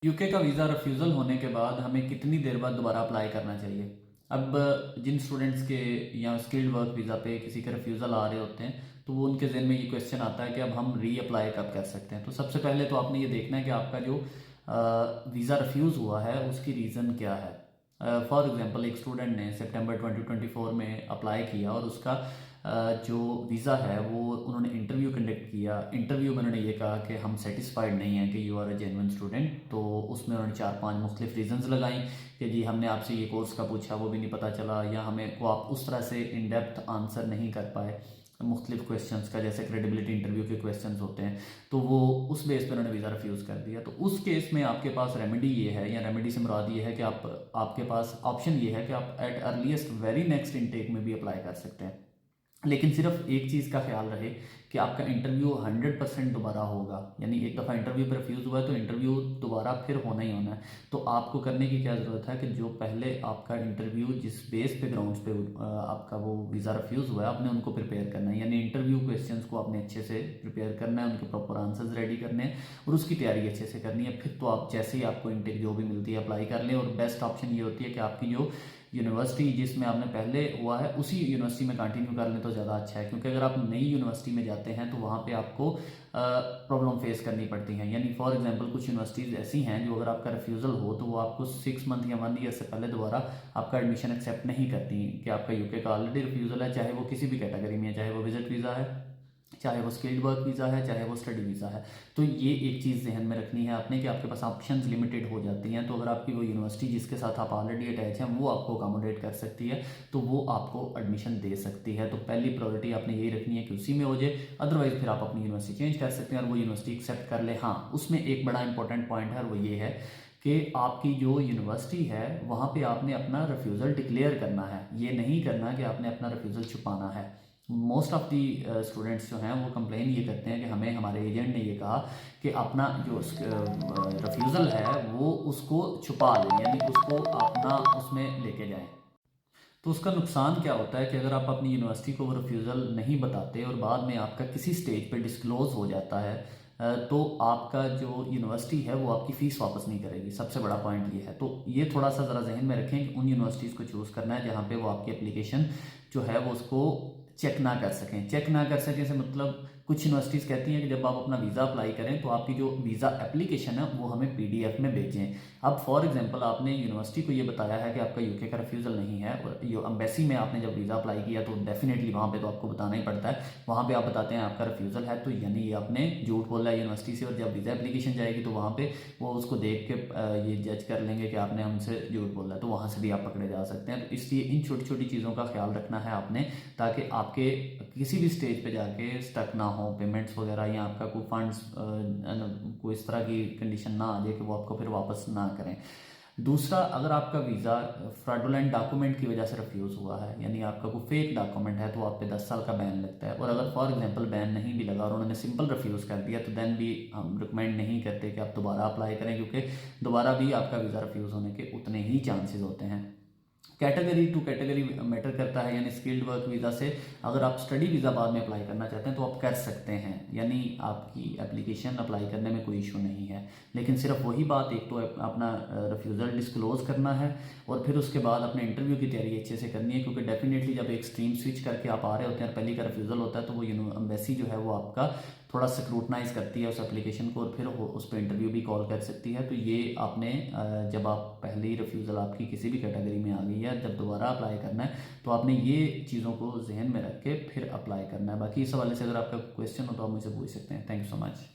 UK का visa refusal होने के बाद हमें कितनी देर बाद दोबारा अप्लाई करना चाहिए। अब जिन स्टूडेंट्स के या स्किल्ड वर्क वीज़ा पे किसी के रिफ्यूज़ल आ रहे होते हैं तो वो उनके जहन में ये क्वेश्चन आता है कि अब हम री अप्लाई कब कर सकते हैं। तो सबसे पहले तो आपने ये देखना है कि आपका जो वीज़ा रिफ्यूज़ हुआ है उसकी रीज़न क्या है। फॉर एग्जांपल एक स्टूडेंट ने सितंबर 2024 में अप्लाई किया और उसका जो वीज़ा है वो उन्होंने इंटरव्यू कंडक्ट किया। इंटरव्यू में उन्होंने ये कहा कि हम सेटिस्फाइड नहीं हैं कि you are a genuine student. तो उसमें उन्होंने 4-5 मुख्तलिफ रीजंस लगाई कि जी हमने आपसे ये कोर्स का पूछा वो भी नहीं पता चला, या हमें को आप उस तरह से इन डेप्थ आंसर नहीं कर पाए मुख्तलिफ क्वेश्चंस का, जैसे क्रेडिबिलिटी इंटरव्यू के क्वेश्चंस होते हैं। तो वो उस बेस पर उन्होंने वीज़ा रिफ्यूज़ कर दिया। तो उस केस में आपके पास रेमेडी ये है, या रेमेडी से मुराद ये है कि आपके पास ऑप्शन ये है कि आप at earliest very next intake में भी अप्लाई कर सकते हैं। लेकिन सिर्फ एक चीज़ का ख्याल रहे कि आपका इंटरव्यू 100% दोबारा होगा। यानी एक दफ़ा इंटरव्यू पर रिफ्यूज़ हुआ है तो इंटरव्यू दोबारा फिर होना ही होना है। तो आपको करने की क्या ज़रूरत है कि जो पहले आपका इंटरव्यू जिस बेस पे ग्राउंड्स पे आपका वो वीज़ा रिफ्यूज़ हुआ है आपने उनको प्रिपेयर करना है। यानी इंटरव्यू क्वेश्चंस को आपने अच्छे से प्रिपेयर करना है, उनके प्रॉपर आंसर्स रेडी करने हैं और उसकी तैयारी अच्छे से करनी है। फिर तो आप जैसे ही आपको इंटेक जो भी मिलती है अप्लाई कर लें। और बेस्ट ऑप्शन ये होती है कि आपकी जो यूनिवर्सिटी जिसमें आपने पहले हुआ है उसी यूनिवर्सिटी में कंटिन्यू कर लें तो ज़्यादा अच्छा है। क्योंकि अगर आप नई यूनिवर्सिटी में जाते हैं तो वहाँ पे आपको प्रॉब्लम फेस करनी पड़ती हैं। यानी फॉर एग्जांपल कुछ यूनिवर्सिटीज़ ऐसी हैं जो अगर आपका रिफ्यूज़ल हो तो वो आपको 6 मंथ या 1 ईयर से पहले दोबारा आपका एडमिशन एक्सेप्ट नहीं करती कि आपका यूके का ऑलरेडी रिफ्यूज़ल है, चाहे वो किसी भी कैटेगरी में है, चाहे वो विजिट वीज़ा है, चाहे वो स्किल्ड वर्क वीज़ा है, चाहे वो स्टडी वीज़ा है। तो ये एक चीज़ जहन में रखनी है आपने कि आपके पास ऑप्शंस लिमिटेड हो जाती हैं। तो अगर आपकी वो यूनिवर्सिटी जिसके साथ आप ऑलरेडी अटैच हैं वो आपको अकोमोडेट कर सकती है तो वो आपको एडमिशन दे सकती है। तो पहली प्रायोरिटी आपने यही रखनी है कि उसी में हो जाए। अदरवाइज फिर आप अपनी यूनिवर्सिटी चेंज कर सकते हैं और वो यूनिवर्सिटी एक्सेप्ट कर ले। हाँ, उसमें एक बड़ा इंपॉर्टेंट पॉइंट है और वो ये है कि आपकी जो यूनिवर्सिटी है वहाँ पे आपने अपना रिफ्यूज़ल डिक्लेयर करना है। ये नहीं करना कि आपने अपना रिफ्यूज़ल छुपाना है। मोस्ट ऑफ दी स्टूडेंट्स जो हैं वो कंप्लेन ये करते हैं कि हमें हमारे एजेंट ने ये कहा कि अपना जो रिफ्यूज़ल है वो उसको छुपा लें, यानी उसको अपना उसमें लेके जाएं। तो उसका नुकसान क्या होता है कि अगर आप अपनी यूनिवर्सिटी को वो रिफ्यूज़ल नहीं बताते और बाद में आपका किसी स्टेज पे डिस्क्लोज हो जाता है तो आपका जो यूनिवर्सिटी है वो आपकी फ़ीस वापस नहीं करेगी। सबसे बड़ा पॉइंट ये है। तो ये थोड़ा सा ज़रा जहन में रखें कि उन यूनिवर्सिटीज़ को चूज़ करना है जहाँ पे वो आपकी एप्लीकेशन जो है वो उसको चेक ना कर सकें। चेक ना कर सकें से मतलब कुछ यूनिवर्सिटीज़ कहती हैं कि जब आप अपना वीज़ा अप्लाई करें तो आपकी जो वीज़ा एप्लीकेशन है वो हमें पीडीएफ में भेजें। अब फॉर एग्जांपल आपने यूनिवर्सिटी को ये बताया है कि आपका यूके का रिफ्यूज़ल नहीं है और ये एम्बेसी में आपने जब वीज़ा अप्लाई किया तो डेफिनेटली वहाँ पे तो आपको बताना ही पड़ता है। वहाँ पे आप बताते हैं आपका रिफ्यूज़ल है तो यानी ये आपने झूठ बोला है यूनिवर्सिटी से। और जब वीज़ा एप्लीकेशन जाएगी तो वहाँ पे वो उसको देख के ये जज कर लेंगे कि आपने हमसे झूठ बोला है, तो वहाँ से भी आप पकड़े जा सकते हैं। तो इसलिए इन छोटी छोटी चीज़ों का ख्याल रखना है आपने, ताकि आपके किसी भी स्टेज पे जाके स्टक ना हो पेमेंट्स वगैरह, या आपका कोई फंड्स कोई इस तरह की कंडीशन ना आ जाए कि वो आपको फिर वापस ना करें। दूसरा, अगर आपका वीज़ा फ्रॉडुलेंट डॉक्यूमेंट की वजह से रिफ्यूज़ हुआ है, यानी आपका कोई फेक डॉक्यूमेंट है, तो आप पे 10 साल का बैन लगता है। और अगर फॉर एग्जांपल बैन नहीं भी लगा और उन्होंने सिंपल रिफ्यूज़ कर दिया तो देन भी हम रिकमेंड नहीं करते कि आप दोबारा अप्लाई करें, क्योंकि दोबारा भी आपका वीज़ा रिफ्यूज़ होने के उतने ही चांसेस होते हैं। कैटेगरी टू कैटेगरी मैटर करता है। यानी स्किल्ड वर्क वीज़ा से अगर आप स्टडी वीज़ा बाद में अप्लाई करना चाहते हैं तो आप कर सकते हैं, यानी आपकी एप्लीकेशन अप्लाई करने में कोई इशू नहीं है। लेकिन सिर्फ वही बात, एक तो अपना रिफ्यूज़ल डिस्क्लोज करना है और फिर उसके बाद अपने इंटरव्यू की तैयारी अच्छे से करनी है। क्योंकि डेफिनेटली जब एक स्ट्रीम स्विच करके आप आ रहे होते हैं और पहली का रिफ्यूज़ल होता है तो वो एम्बेसी जो है वो आपका थोड़ा स्क्रूटनाइज करती है उस एप्लीकेशन को और फिर उस पर इंटरव्यू भी कॉल कर सकती है। तो ये आपने जब आप पहली रिफ्यूज़ल आपकी किसी भी कैटेगरी में आ गई है, जब दोबारा अप्लाई करना है तो आपने ये चीज़ों को जहन में रख के फिर अप्लाई करना है। बाकी इस हवाले से अगर आपका क्वेश्चन हो तो आप मुझसे पूछ सकते हैं। Thank you so much.